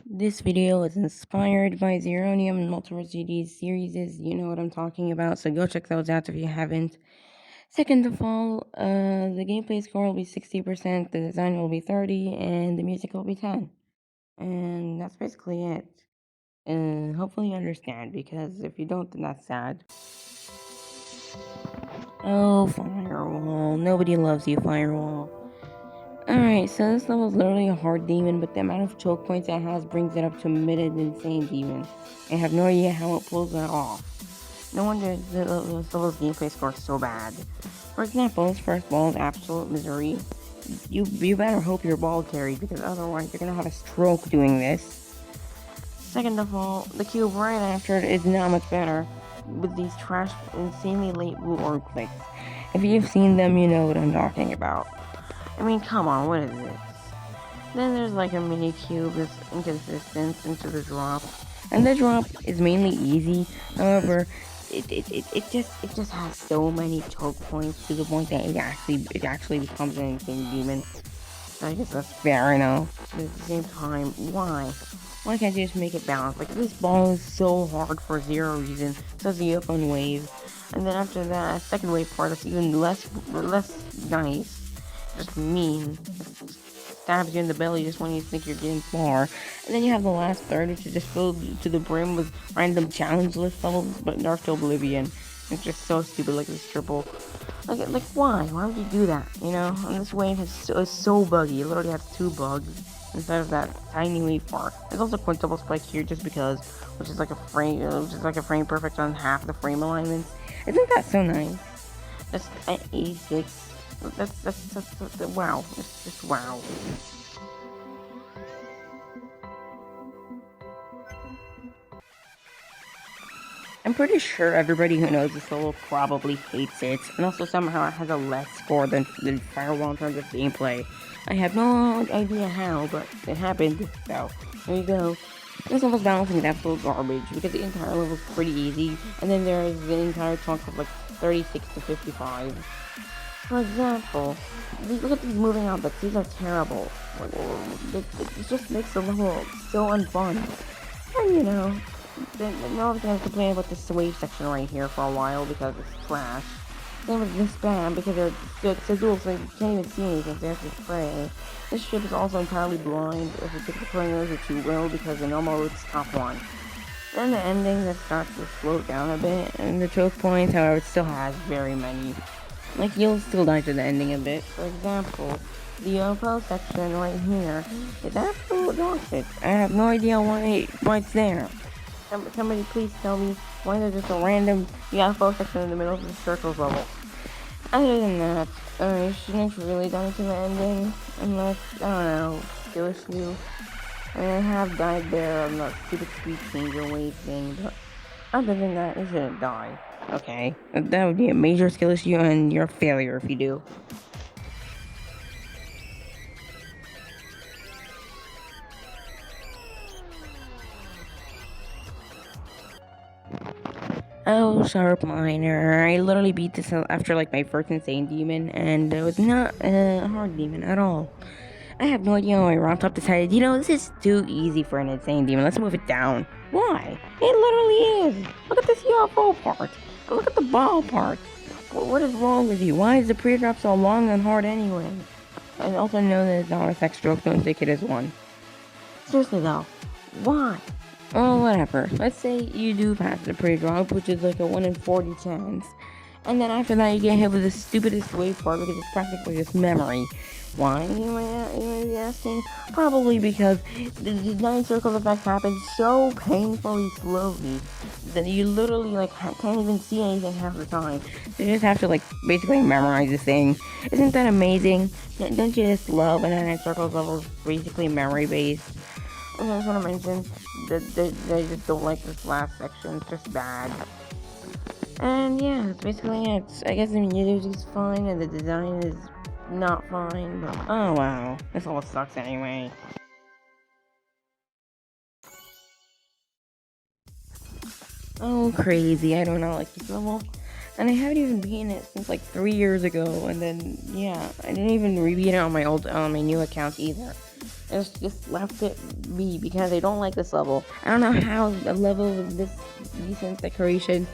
This video was inspired by Zeronium and Multiple GD's series. You know what I'm talking about, so go check those out if you haven't. Second of all, the gameplay score will be 60%, the design will be 30, and the music will be 10. And that's basically it. And hopefully you understand, because if you don't, then that's sad. Oh, Firewall. Nobody loves you, Firewall. Alright, so this level is literally a hard demon, but the amount of choke points it has brings it up to mid and insane demon. I have no idea how it pulls that off. No wonder this level's gameplay score is so bad. For example, this first ball is absolute misery. You better hope your ball carries, because otherwise you're gonna have a stroke doing this. Second of all, the cube right after it is not much better, with these trash, insanely late blue orb clicks. If you've seen them, you know what I'm talking about. I mean, come on, what is this? Then there's like a mini cube that's inconsistent into the drop. And the drop is mainly easy, however, it just has so many choke points to the point that it actually becomes an insane demon. So I guess that's fair enough. But at the same time, why? Why can't you just make it balanced? Like, this ball is so hard for zero reason. So it's the up on wave. And then after that, second wave part is even less nice. Just mean. Stabs you in the belly just when you think you're getting far. And then you have the last third, which is just filled to the brim with random challenge list levels, but Dark to Oblivion. It's just so stupid, like this triple. Like why? Why would you do that? You know? And this wave is so buggy. It literally has 2 bugs instead of that tiny wave part. There's also quintuple spike here just because, which is like a frame perfect on half the frame alignments. Isn't that so nice? That's at 86. That's wow. It's just wow. I'm pretty sure everybody who knows this level probably hates it, and also somehow it has a less score than Firewall in terms of gameplay. I have no idea how, but it happened, so there you go. This level's balancing is absolute garbage, because the entire level's pretty easy, and then there's the entire chunk of like 36 to 55. For example, look at these moving objects. These are terrible. It just makes the level so unfun. And you know, no one's gonna complain about this wave section right here for a while because it's trash. Same with this spam because they're dual, so you can't even see anything, so you have to pray. This ship is also entirely blind if you pick the players, which you will because the normal route's top one. Then the ending that starts to slow down a bit, and the choke points, however, it still has very many. Like, you'll still die to the ending a bit. For example, the UFO section right here is absolute dog shit. I have no idea why it's there. Somebody please tell me why there's just a random UFO section in the middle of the circles level. Other than that, you shouldn't really die to the ending unless, I don't know, skill issue. I mean, I have died there on the stupid speed changer wave thing, but other than that, you shouldn't die. Okay, that would be a major skill issue, and you're a failure if you do. Oh, Sharp Miner. I literally beat this after like my first insane demon, and it was not a hard demon at all. I have no idea why Rob Top decided, you know, this is too easy for an insane demon. Let's move it down. Why? It literally is. Look at this UFO part. Look at the ball part. What is wrong with you? Why is the pre-drop so long and hard anyway? I also know that the effect stroke don't take it as one. Seriously though, why? Oh, whatever. Let's say you do pass the pre-drop, which is like a 1 in 40 chance. And then after that, you get hit with the stupidest wave part because it's practically just memory. Why, you might be asking? Probably because the 9 circles effect happens so painfully slowly that you literally like can't even see anything half the time. So you just have to like basically memorize the thing. Isn't that amazing? Don't you just love an 9 circles level is basically memory based? I just want to mention that they just don't like this last section. It's just bad. And yeah, that's basically it. I guess the music is fine and the design is not fine, but oh wow. This all sucks anyway. Oh crazy, I do not like this level. And I haven't even beaten it since like 3 years ago, and then yeah, I didn't even rebeat it on my new account either. and just left it be because I don't like this level. I don't know how a level with this decent decoration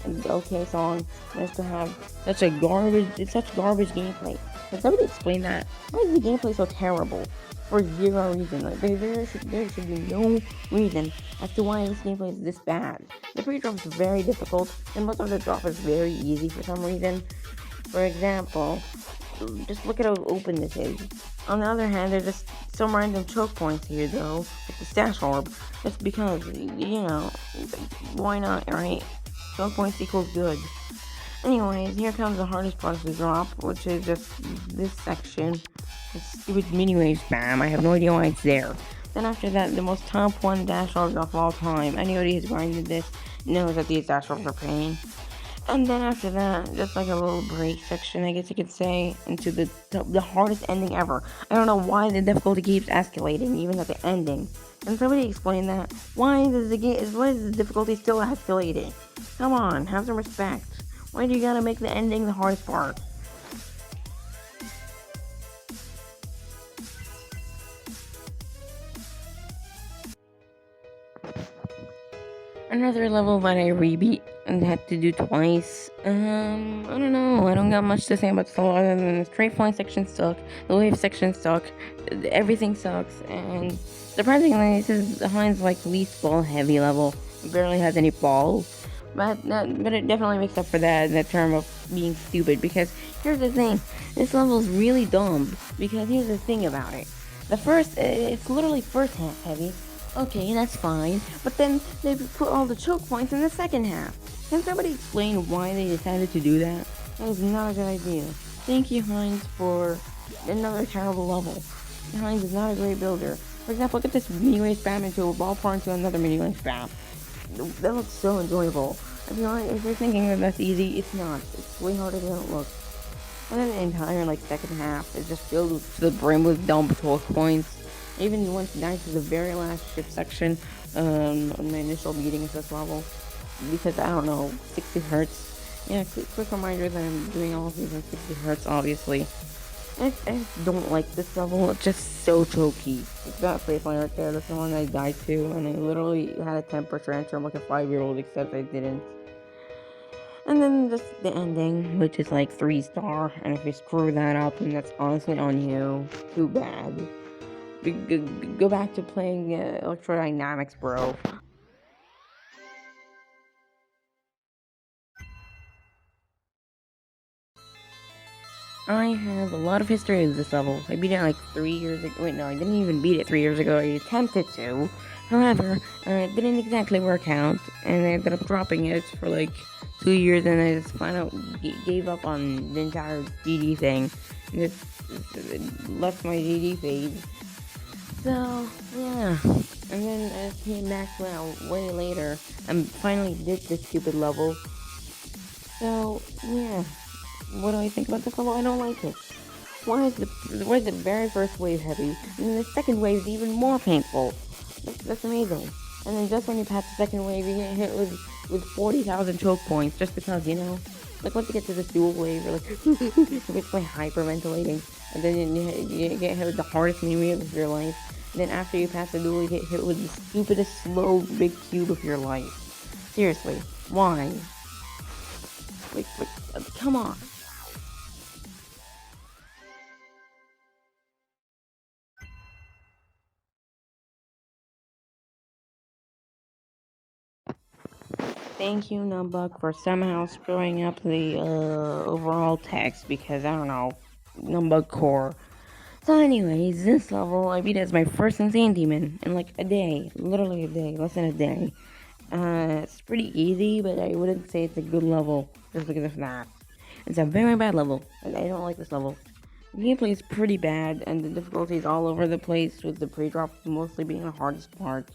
and okay song is to have such garbage gameplay. Can somebody explain that? Why is the gameplay so terrible? For zero reason. Like there should be no reason as to why this gameplay is this bad. The pre-drop is very difficult, and most of the drop is very easy for some reason. For example, just look at how open this is. On the other hand, there's just some random choke points here, though, like the stash orb. Just because, why not, right? Choke points equals good. Anyways, here comes the hardest part of the drop, which is just this section. This stupid mini wave spam. I have no idea why it's there. Then after that, the most top one dash orbs of all time. Anybody who's grinded this knows that these dash orbs are pain. And then after that, just like a little break section, I guess you could say, into the hardest ending ever. I don't know why the difficulty keeps escalating, even at the ending. Can somebody explain that? Why is the difficulty still escalating? Come on, have some respect. Why do you gotta make the ending the hardest part? Another level that I rebeat and had to do twice. I don't know. I don't got much to say about this level other than the straight flying section suck, the wave section suck, everything sucks, and surprisingly, this is Heinz like least ball heavy level. It barely has any balls, but it definitely makes up for that in the term of being stupid. Because here's the thing, this level's really dumb. Because here's the thing about it. It's literally first half heavy. Okay, that's fine. But then they put all the choke points in the second half. Can somebody explain why they decided to do that? That was not a good idea. Thank you, Heinz, for another terrible level. Heinz is not a great builder. For example, look at this mini wave spam into a ball par into another mini wave spam. That looks so enjoyable. If you're thinking that that's easy, it's not. It's way harder than it looks. And then the entire second half is just filled to the brim with dumb choke points. Even once down to the very last ship section, on my initial meeting of this level, because I don't know, 60 hertz. Yeah, quick reminder that I'm doing all of these at 60 hertz, obviously. I don't like this level. It's just so choky. It's got free flying right there. That's the one I died to, and I literally had a temper tantrum like a 5-year-old, except I didn't. And then just the ending, which is like 3-star, and if you screw that up, then that's honestly on you. Too bad. Go back to playing electrodynamics, bro. I have a lot of history with this level. I beat it like 3 years ago. Wait, no, I didn't even beat it 3 years ago. I attempted to. However, it didn't exactly work out, and I ended up dropping it for like 2 years, and I just gave up on the entire GD thing. And just left my GD phase. So, yeah. And then I came back way later and finally did this stupid level. So, yeah. What do I think about this level? I don't like it. Why is the very first wave heavy? And then the second wave is even more painful. That's amazing. And then just when you pass the second wave, you get hit with 40,000 choke points just because, like once you get to this dual wave, you're like, it's like hyperventilating. And then you get hit with the hardest mini wave of your life. And then after you pass the duel, you get hit with the stupidest slow big cube of your life. Seriously, why? Come on. Thank you, Numbug, for somehow screwing up the overall text because I don't know, Numbug core. So, anyways, this level I beat as my first insane demon in like a day, literally a day, less than a day. It's pretty easy, but I wouldn't say it's a good level just because of that. It's a very bad level. I don't like this level. The gameplay is pretty bad, and the difficulty is all over the place, with the pre-drop mostly being the hardest part.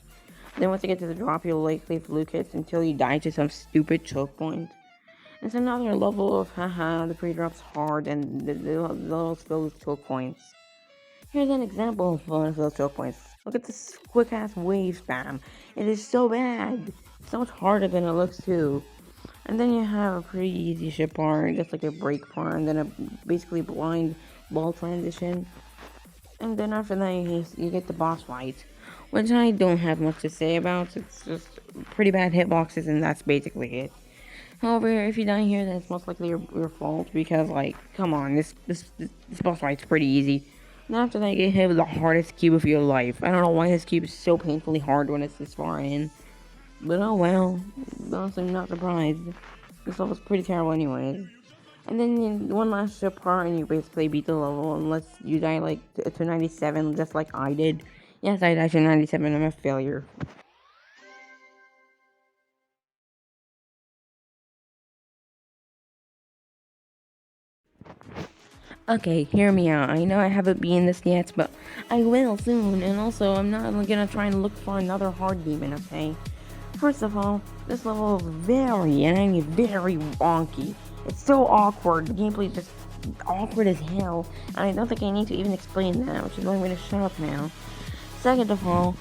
Then once you get to the drop, you'll likely fluke it until you die to some stupid choke point. It's another level of haha, the pre-drop's hard and the level's filled with choke points. Here's an example of one of those choke points. Look at this quick-ass wave spam. It is so bad. It's so much harder than it looks too. And then you have a pretty easy ship part, just like a break part, and then a basically blind ball transition. And then after that, you get the boss fight, which I don't have much to say about. It's just pretty bad hitboxes, and that's basically it. However, if you die here, then it's most likely your fault because, like, come on, this boss fight's pretty easy. And after that, you get hit with the hardest cube of your life. I don't know why this cube is so painfully hard when it's this far in, but oh well. Honestly, I'm not surprised. This level's pretty terrible, anyways. And then one last part, and you basically beat the level unless you die like to 97, just like I did. Yes, I died to 97. I'm a failure. Okay, hear me out. I know I haven't been this yet, but I will soon. And also, I'm not gonna try and look for another hard demon, okay? First of all, this level is very, and I mean very wonky. It's so awkward. The gameplay is just awkward as hell. And I don't think I need to even explain that, which is why I'm gonna shut up now. Second of all,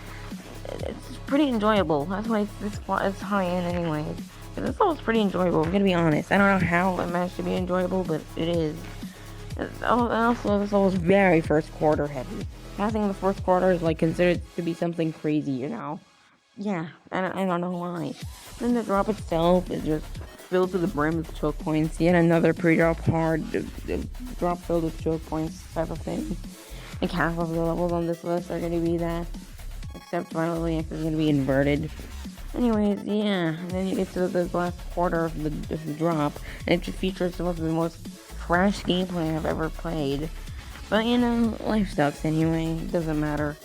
it's pretty enjoyable. That's why it's high end anyways. This level's pretty enjoyable, I'm gonna be honest. I don't know how it managed to be enjoyable, but it is. Also, this level is very first quarter heavy. Passing the first quarter is like considered to be something crazy, you know? Yeah, I don't know why. Then the drop itself is just filled to the brim with choke points. Yet another pre-drop hard drop filled with choke points type of thing. Like half of the levels on this list are gonna be that. Except Violently X is gonna be inverted. Anyways, yeah, and then you get to the last quarter of the drop, and it just features some of the most trash gameplay I've ever played. But you know, life sucks anyway, it doesn't matter.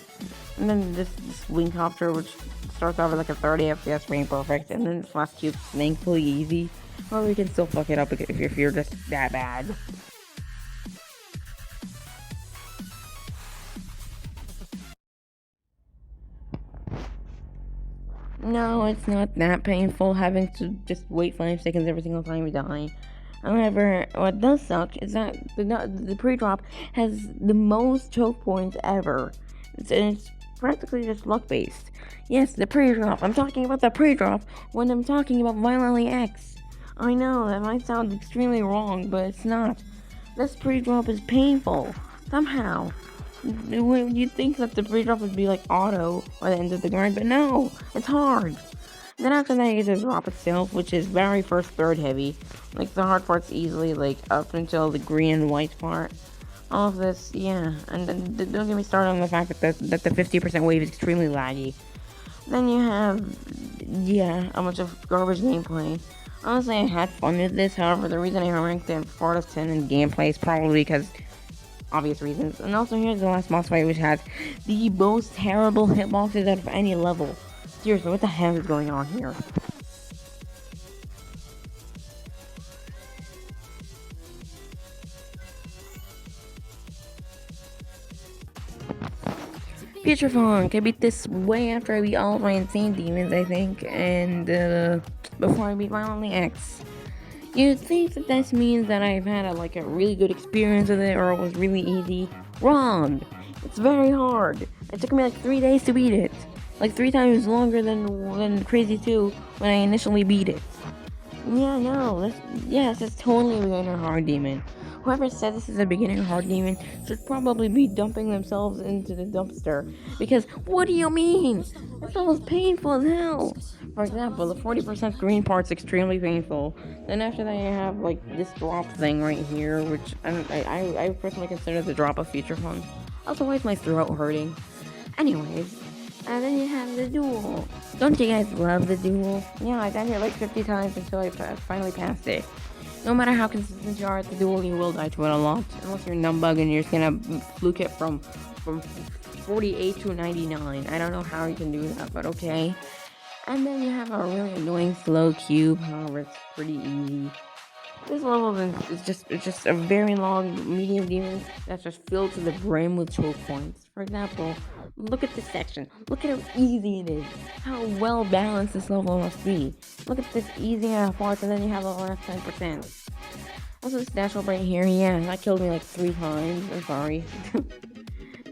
And then this wingcopter, which starts off with like a 30 FPS frame perfect, and then this last cube's thankfully easy. Or you can still fuck it up if you're just that bad. No, it's not that painful having to just wait 5 seconds every single time you die. However, what does suck is that the pre-drop has the most choke points ever. It's practically just luck-based. Yes, the pre-drop. I'm talking about the pre-drop when I'm talking about Violently X. I know, that might sound extremely wrong, but it's not. This pre-drop is painful. Somehow. You'd think that the pre-drop would be like auto by the end of the grind, but no, it's hard. Then after that, you get the drop itself, which is very first third heavy. Like the hard part's easily like up until the green and white part. All of this, yeah. And then don't get me started on the fact that the 50% wave is extremely laggy. Then you have, yeah, a bunch of garbage gameplay. Honestly, I had fun with this. However, the reason I ranked it 4 out of 10 in gameplay is probably because obvious reasons. And also, here's the last boss fight, which has the most terrible hitboxes out of any level. Seriously, what the hell is going on here? Future Funk, I beat this way after I beat all of my insane demons, I think, and before I beat Violently X. You'd think that this means that I've had a really good experience with it, or it was really easy. Wrong! It's very hard. It took me like 3 days to beat it. Like 3 times longer than Crazy 2 when I initially beat it. Yeah, no, this is totally a beginner hard demon. Whoever said this is a beginner hard demon should probably be dumping themselves into the dumpster. Because, what do you mean? It's almost painful as hell. For example, the 40% green part's extremely painful. Then after that you have, like, this drop thing right here, which I personally consider the drop of Future Fun. Also, why is my throat hurting? Anyways, and then you have the duel. Don't you guys love the duel? Yeah, I died here like 50 times until I finally passed it. No matter how consistent you are at the duel, you will die to it a lot. Unless you're numbug and you're just gonna fluke it from 48 to 99. I don't know how you can do that, but okay. And then you have a really annoying slow cube. However, it's pretty easy. This level is just a very long medium demon that's just filled to the brim with choke points. For example, look at this section. Look at how easy it is. How well balanced this level must be. Look at this easy parts, and then you have the last 10%. Also, this dash up right here, yeah, that killed me like 3 times. I'm sorry.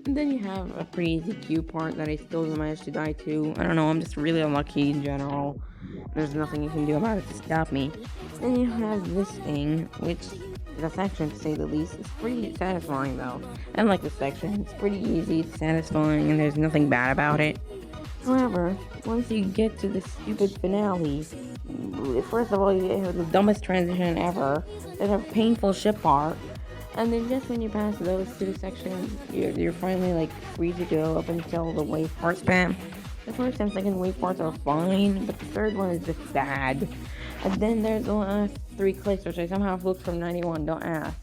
And then you have a pretty easy Q part that I still managed to die to. I don't know, I'm just really unlucky in general. There's nothing you can do about it to stop me. Then you have this thing, which the section, to say the least. It's pretty satisfying though. I like the section. It's pretty easy, it's satisfying, and there's nothing bad about it. However, once you get to the stupid finale, first of all, you have the dumbest transition ever. There's a painful ship part, and then just when you pass those two sections, you're finally like free to go up until the wave part spam. The first and second wave parts are fine, but the third one is just bad. And then there's the last 3 clicks, which I somehow flipped from 91. Don't ask.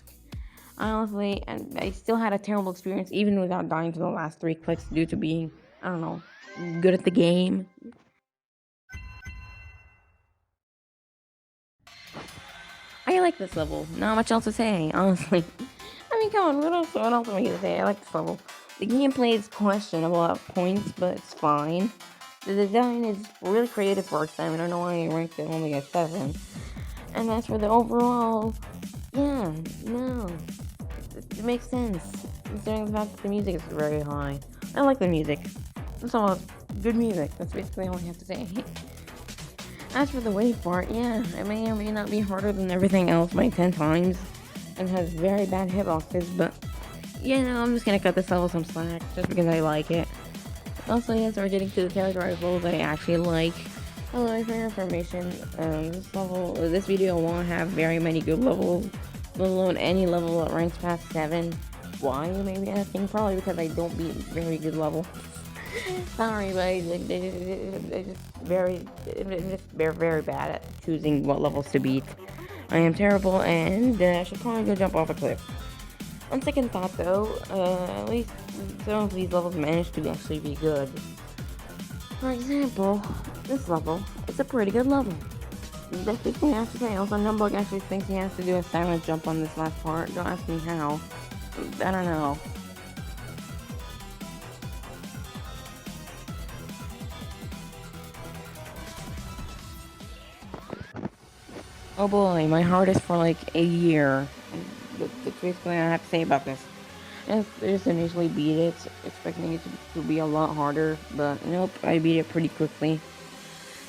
Honestly, and I still had a terrible experience even without dying to the last 3 clicks due to being, I don't know, good at the game. I like this level. Not much else to say, honestly. I mean, come on, what else am I gonna say? I like this level. The gameplay is questionable at points, but it's fine. The design is really creative for its time. I don't know why I ranked it only at 7. And as for the overall, yeah, no, it makes sense considering the fact that the music is very high. I like the music. It's all good music. That's basically all I have to say. As for the wave part, yeah, it may or may not be harder than everything else by 10 times and has very bad hitboxes, but yeah, no, I'm just gonna cut this level some slack just because I like it. Also, yes, we're getting to the territory levels that I actually like. Although, for your information, this video won't have very many good levels, let alone any level that ranks past 7. Why, you may be asking? Probably because I don't beat very good level. Sorry, but they're just very bad at choosing what levels to beat. I am terrible, and I should probably go jump off a cliff. On second thought, though, at least some of these levels managed to actually be good. For example, this level, it's a pretty good level. That's the thing I have to say. Also, Numbug actually thinks he has to do a silent jump on this last part. Don't ask me how. I don't know. Oh boy, my hardest for like a year. That's basically all I have to say about this. I just initially beat it, expecting it to be a lot harder, but nope, I beat it pretty quickly.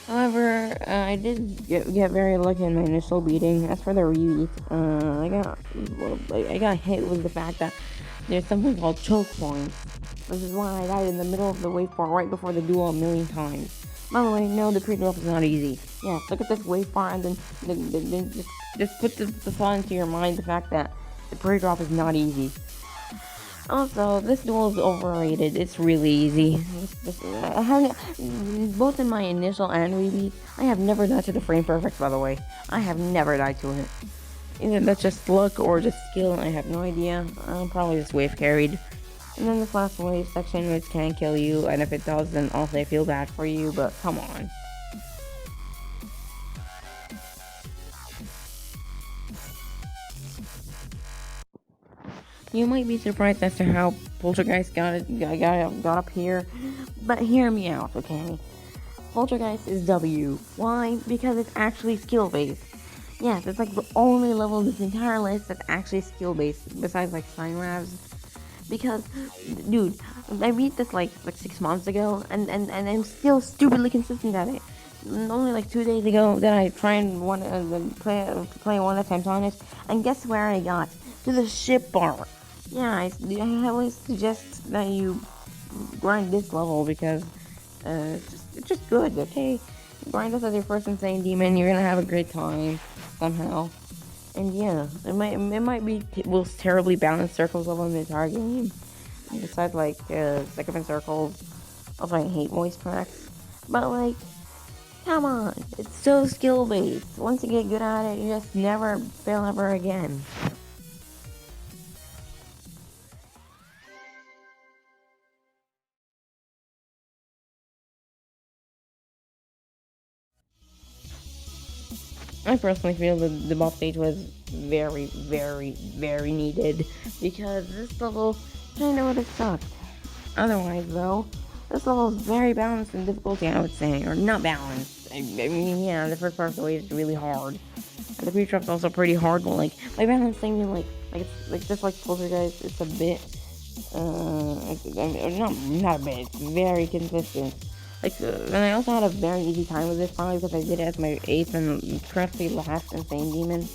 However, I did get very lucky in my initial beating. As for the rebeat, I got hit with the fact that there's something called choke points, which is why I died in the middle of the wave part right before the duel a million times. By the way, no, the pre-drop is not easy. Yeah, look at this wave part and then just put the thought into your mind the fact that the pre-drop is not easy. Also, this duel is overrated. It's really easy. Both in my initial and rebeat, I have never died to the frame perfect, by the way. I have never died to it. Either that's just luck or just skill, I have no idea. I'm probably just wave carried. And then this last wave section, which can kill you, and if it does, then also I feel bad for you, but come on. You might be surprised as to how Poltergeist got up here, but hear me out, okay? Poltergeist is W. Why? Because it's actually skill-based. Yes, it's like the only level of this entire list that's actually skill-based, besides like Sign Ravs. Because, dude, I beat this like 6 months ago, and I'm still stupidly consistent at it. Only like 2 days ago that I tried play one attempt on it, and guess where I got? To the ship bar. Yeah, I highly suggest that you grind this level because it's just good, okay? Grind this as your first insane demon, you're gonna have a great time somehow. And yeah, it might be most terribly balanced circles level in the entire game. Besides like second circles. Also, I hate voice cracks. But like, come on, it's so skill based. Once you get good at it, you just never fail ever again. I personally feel that the boss stage was very, very needed because this level kinda would have sucked. Otherwise, though, this level is very balanced in difficulty, I would say, or not balanced. I mean, yeah, the first part of the way is really hard, and the pre-trap's also pretty hard. But like, by balanced, I mean it's like just like Poltergeist, it's a bit, not a bit. It's very consistent. Like, and I also had a very easy time with this, probably because I did it as my 8th and currently last insane demon.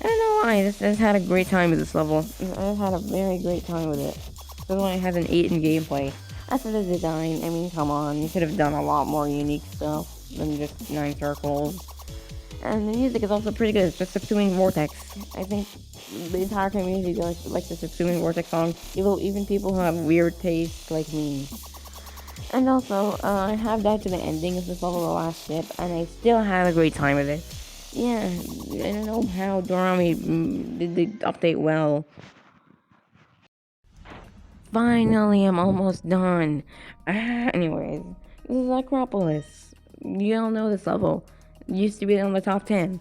I don't know, lie, this had a great time with this level. I had a very great time with it. This is why it has an 8 in gameplay. As for the design, I mean, come on, you could have done a lot more unique stuff than just 9 circles. And the music is also pretty good. It's just Subsuming Vortex. I think the entire community likes the Subsuming Vortex song, even people who have weird tastes like me. And also, I have died to the ending of this level, the last ship, and I still had a great time with it. Yeah, I don't know how Dorami did the update well. Finally, I'm almost done. Anyways, this is Acropolis. You all know this level. It used to be on the top 10.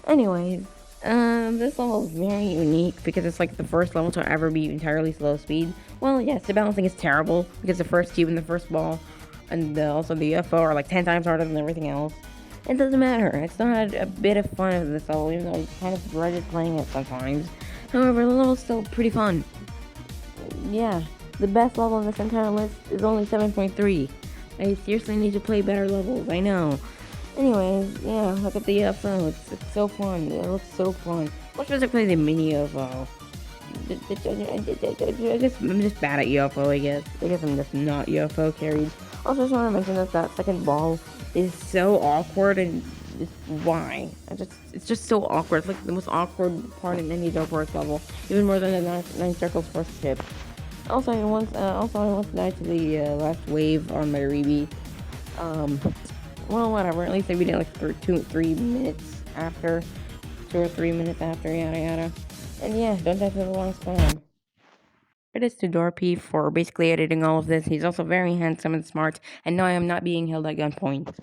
Anyways, this level is very unique because it's like the first level to ever be entirely slow speed. Well, yes, the balancing is terrible because the first cube and the first ball and also the UFO are like 10 times harder than everything else. It doesn't matter. I still had a bit of fun with this level, even though I kind of dreaded playing it sometimes. However, the level's still pretty fun. Yeah, the best level in this entire list is only 7.3. I seriously need to play better levels, I know. Anyways, yeah, look at the UFO. It's so fun. It looks so fun. More specifically, the mini UFO. I'm just bad at UFO, I guess. I guess I'm just not UFO carried. Also, just want to mention that second ball is so awkward and why? It's just so awkward. It's like the most awkward part in any Dark Forest level, even more than the nine circles first ship. Also, I once died to the last wave on my rebeat. Well, whatever. At least I beat it like 3 minutes after, 2 or 3 minutes after, yada yada. And yeah, don't die to the long spam. Credits to Dorpy for basically editing all of this. He's also very handsome and smart, and no, I am not being held at gunpoint.